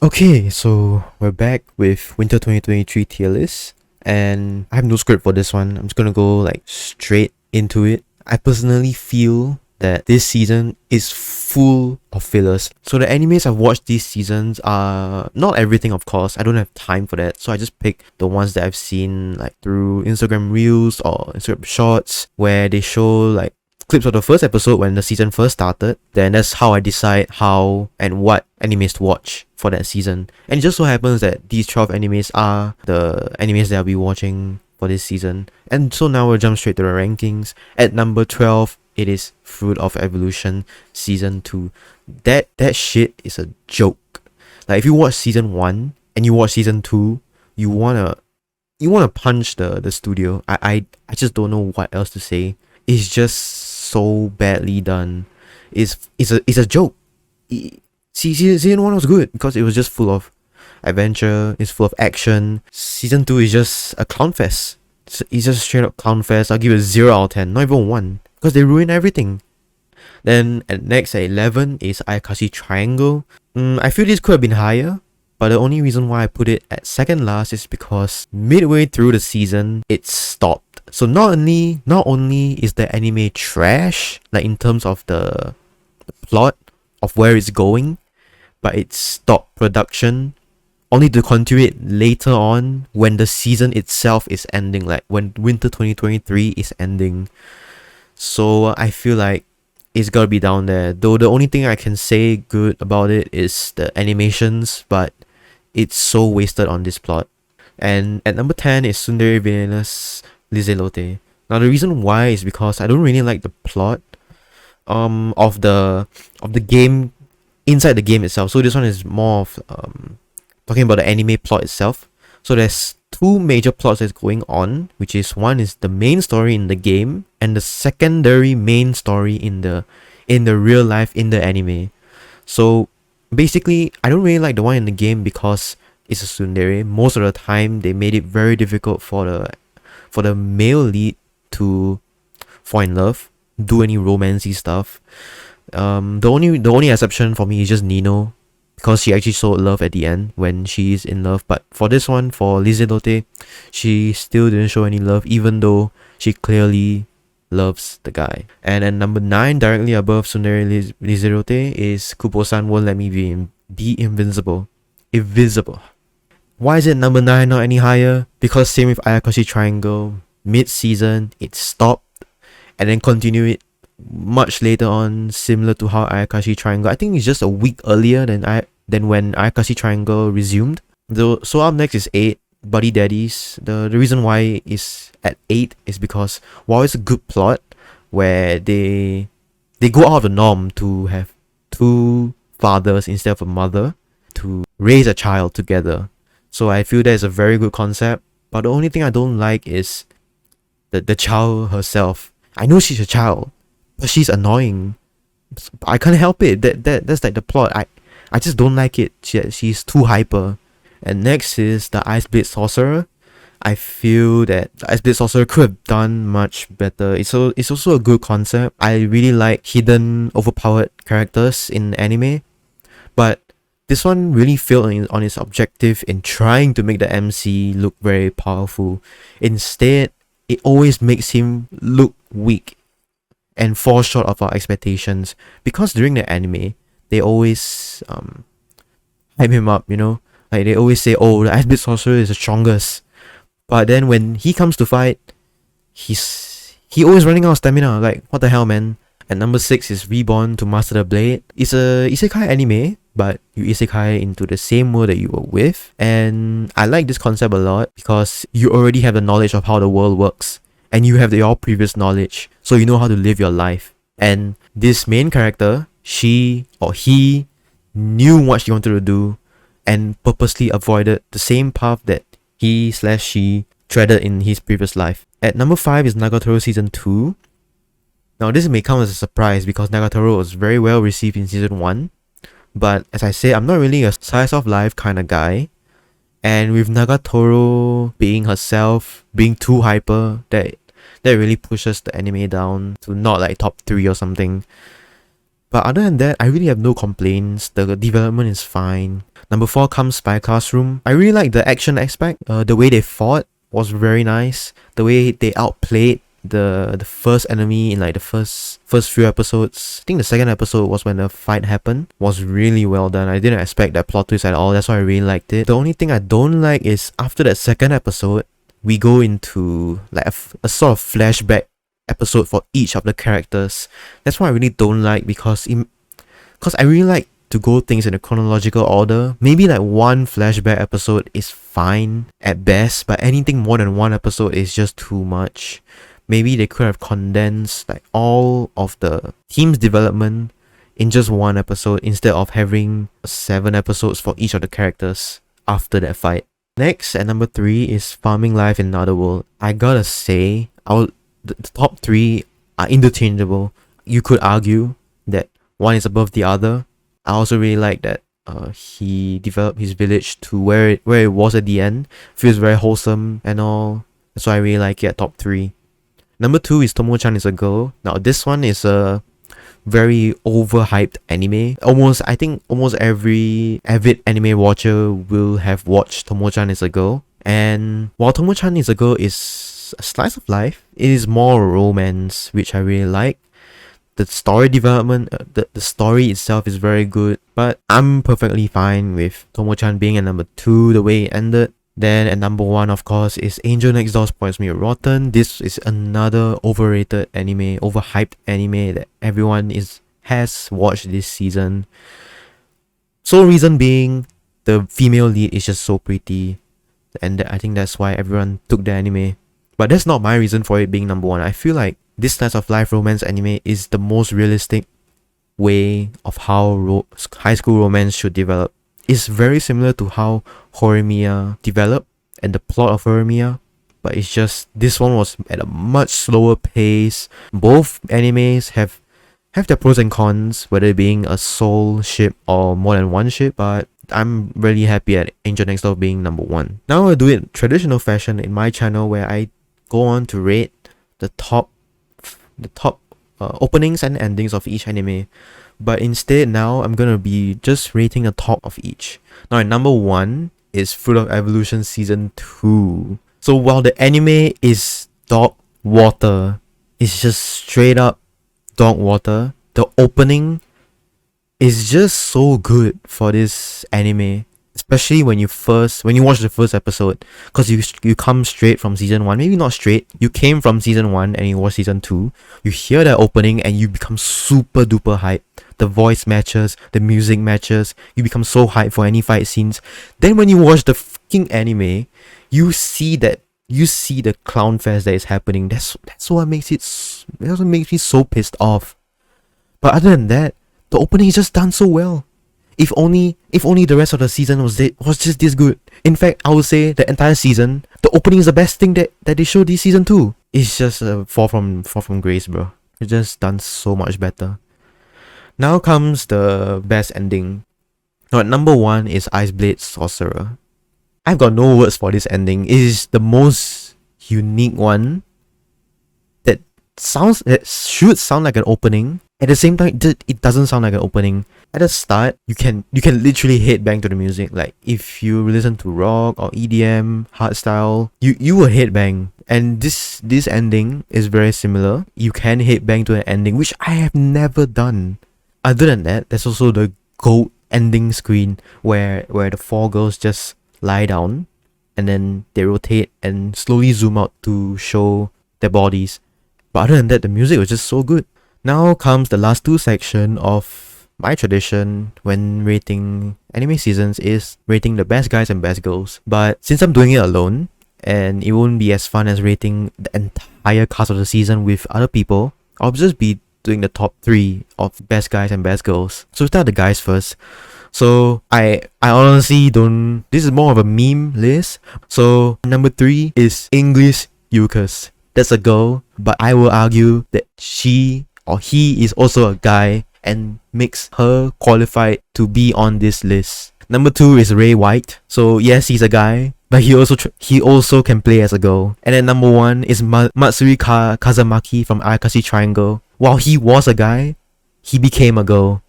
Okay, so we're back with Winter 2023 tier list, and I have no script for this one. I'm just gonna go like straight into it. I personally feel that this season is full of fillers. So the animes I've watched these seasons are not everything, of course. I don't have time for that, so I just pick the ones that I've seen like through Instagram Reels or Instagram Shorts, where they show like clips of the first episode when the season first started. Then that's how I decide how and what animes to watch for that season. And it just so happens that these 12 animes are the animes that I'll be watching for this season. And so now we'll jump straight to the rankings. At number 12, it is Fruit of Evolution Season 2. That shit is a joke. Like if you watch season 1 and you watch season 2, you wanna punch the studio. I just don't know what else to say. It's just so badly done. It's a joke. Season 1 was good because it was just full of adventure, it's full of action. Season 2 is just a clown fest. It's just straight up clown fest. I'll give it a 0 out of 10, not even 1, because they ruin everything. Then next at 11 is Ayakashi Triangle. I feel this could have been higher, but the only reason why I put it at second last is because midway through the season, it stopped. So not only is the anime trash, like in terms of the plot of where it's going, but it stopped production only to continue it later on when the season itself is ending, like when Winter 2023 is ending. So I feel like it's gotta be down there. Though the only thing I can say good about it is the animations, but it's so wasted on this plot. And at number 10 is Tsundere Villainous Lizelote. Now the reason why is because I don't really like the plot of the game inside the game itself. So this one is more of talking about the anime plot itself. So there's two major plots that's going on, which is one is the main story in the game and the secondary main story in the real life in the anime. So basically, I don't really like the one in the game because it's a tsundere. Most of the time, they made it very difficult for the male lead to fall in love, do any romancy stuff. The only exception for me is just Nino, because she actually showed love at the end when she is in love. But for this one, for Lizelote, she still didn't show any love, even though she clearly loves the guy. And then number 9, directly above Tsundere Lizelote, is Kubo San Won't Let Me Be Invisible. Why is it number 9, not any higher? Because same with Ayakashi Triangle, mid-season it stopped and then continued it much later on, similar to how Ayakashi Triangle, I think it's just a week earlier than when Ayakashi Triangle resumed. So up next is 8, Buddy Daddies. The reason why is at 8 is because while it's a good plot where they go out of the norm to have two fathers instead of a mother to raise a child together. So I feel that's a very good concept. But the only thing I don't like is the child herself. I know she's a child, but she's annoying. I can't help it. That's like the plot. I just don't like it. She's too hyper. And next is the Ice Blade Sorcerer. I feel that the Ice Blade Sorcerer could have done much better. It's also a good concept. I really like hidden, overpowered characters in anime, but this one really failed on its objective in trying to make the MC look very powerful. Instead, it always makes him look weak and fall short of our expectations, because during the anime they always hype him up, like they always say, oh, the Ice Blade Sorcerer is the strongest, but then when he comes to fight, he always running out of stamina. Like, what the hell, man. And number 6 is Reborn to Master the Blade. It's a isekai anime, but you isekai into the same world that you were with, and I like this concept a lot because you already have the knowledge of how the world works, and you have your previous knowledge, so you know how to live your life. And this main character, she or he knew what she wanted to do and purposely avoided the same path that he/she treaded in his previous life. At number 5 is Nagatoro Season 2. Now this may come as a surprise because Nagatoro was very well received in Season 1, but as I say, I'm not really a slice of life kind of guy. And with Nagatoro being herself, being too hyper, that really pushes the anime down to not like top 3 or something. But other than that, I really have no complaints. The development is fine. Number 4 comes Spy Classroom. I really like the action aspect. The way they fought was very nice. The way they outplayed the first enemy in like the first few episodes. I think the second episode was when the fight happened. Was really well done. I didn't expect that plot twist at all. That's why I really liked it. The only thing I don't like is after that second episode, we go into like a sort of flashback episode for each of the characters. That's why I really don't like, because I really like to go things in a chronological order. Maybe like one flashback episode is fine at best, but anything more than one episode is just too much. Maybe they could have condensed like all of the team's development in just one episode instead of having 7 episodes for each of the characters after that fight. Next, at number 3 is Farming Life in Another World. I gotta say, the top 3 are interchangeable. You could argue that one is above the other. I also really like that he developed his village to where it was at the end. Feels very wholesome and all. That's why I really like it at top 3. Number 2 is Tomo-chan is a Girl. Now this one is a very overhyped anime. I think almost every avid anime watcher will have watched Tomo-chan is a Girl. And while Tomo-chan is a Girl is a slice of life, it is more romance, which I really like. The story development, the story itself is very good, but I'm perfectly fine with Tomo-chan being at number 2, the way it ended. Then at number 1, of course, is Angel Next Door Spoils Me Rotten. This is another overrated anime, overhyped anime that everyone has watched this season. Sole reason being, the female lead is just so pretty, and I think that's why everyone took the anime. But that's not my reason for it being number 1. I feel like this slice of life romance anime is the most realistic way of how high school romance should develop. It's very similar to how Horimiya developed and the plot of Horimiya, but it's just this one was at a much slower pace. Both animes have their pros and cons, whether it being a sole ship or more than one ship, but I'm really happy at Angel Next Door being number 1. Now I'll do it in traditional fashion in my channel, where I go on to rate the top openings and endings of each anime. But instead now I'm gonna be just rating the top of each. Now at number 1 is Fruit of Evolution Season 2. So while the anime is dog water, it's just straight up dog water, the opening is just so good for this anime. Especially when you watch the first episode, because you come straight from season 1, maybe not straight, you came from season 1 and you watch season 2, you hear that opening and you become super duper hyped. The voice matches, the music matches, you become so hyped for any fight scenes. Then when you watch the fucking anime, you see the clown fest that is happening. That's what makes me so pissed off. But other than that, the opening is just done so well. If only the rest of the season was just this good. In fact, I would say the entire season, the opening is the best thing that they showed this season too. It's just a fall from grace, bro. It's just done so much better. Now comes the best ending. Now at number 1 is Ice Blade Sorcerer. I've got no words for this ending. It is the most unique one that should sound like an opening. At the same time, it doesn't sound like an opening. At the start, you can literally headbang to the music. Like if you listen to rock or EDM, hardstyle, you will headbang. And this ending is very similar. You can headbang to an ending, which I have never done. Other than that, there's also the gold ending screen where the 4 girls just lie down and then they rotate and slowly zoom out to show their bodies. But other than that, the music was just so good. Now comes the last 2 section of my tradition when rating anime seasons, is rating the best guys and best girls. But since I'm doing it alone, and it won't be as fun as rating the entire cast of the season with other people, I'll just be doing the top 3 of best guys and best girls. So start the guys first. So I honestly don't, this is more of a meme list. So number 3 is English Yukas. That's a girl, but I will argue that she or he is also a guy and makes her qualified to be on this list. Number 2 is Ray White. So yes, he's a guy, but he also can play as a girl. And then number 1 is Matsuri Kazamaki from Ayakashi Triangle. While he was a guy, he became a girl.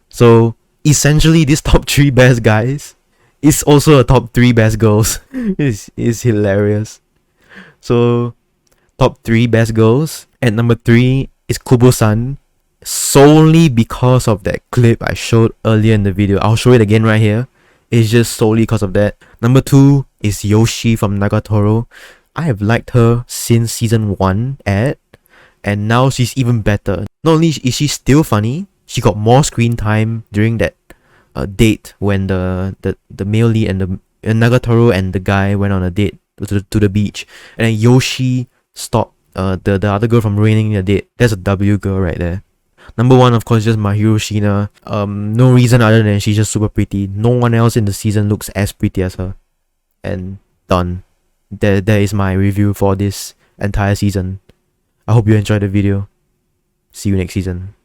So essentially, these top 3 best guys is also a top 3 best girls. It's hilarious. So top 3 best girls. At number 3 is Kubo San. Solely because of that clip I showed earlier in the video. I'll show it again right here. It's just solely because of that. Number 2 is Yoshi from Nagatoro. I have liked her since season 1 and now she's even better. Not only is she still funny, she got more screen time during that date when the male lead and the Nagatoro and the guy went on a date to the beach, and then Yoshi stopped the other girl from ruining the date. That's a W girl right there. Number 1, of course, just Mahiro Shina. No reason other than she's just super pretty. No one else in the season looks as pretty as her. And done. There is my review for this entire season. I hope you enjoyed the video. See you next season.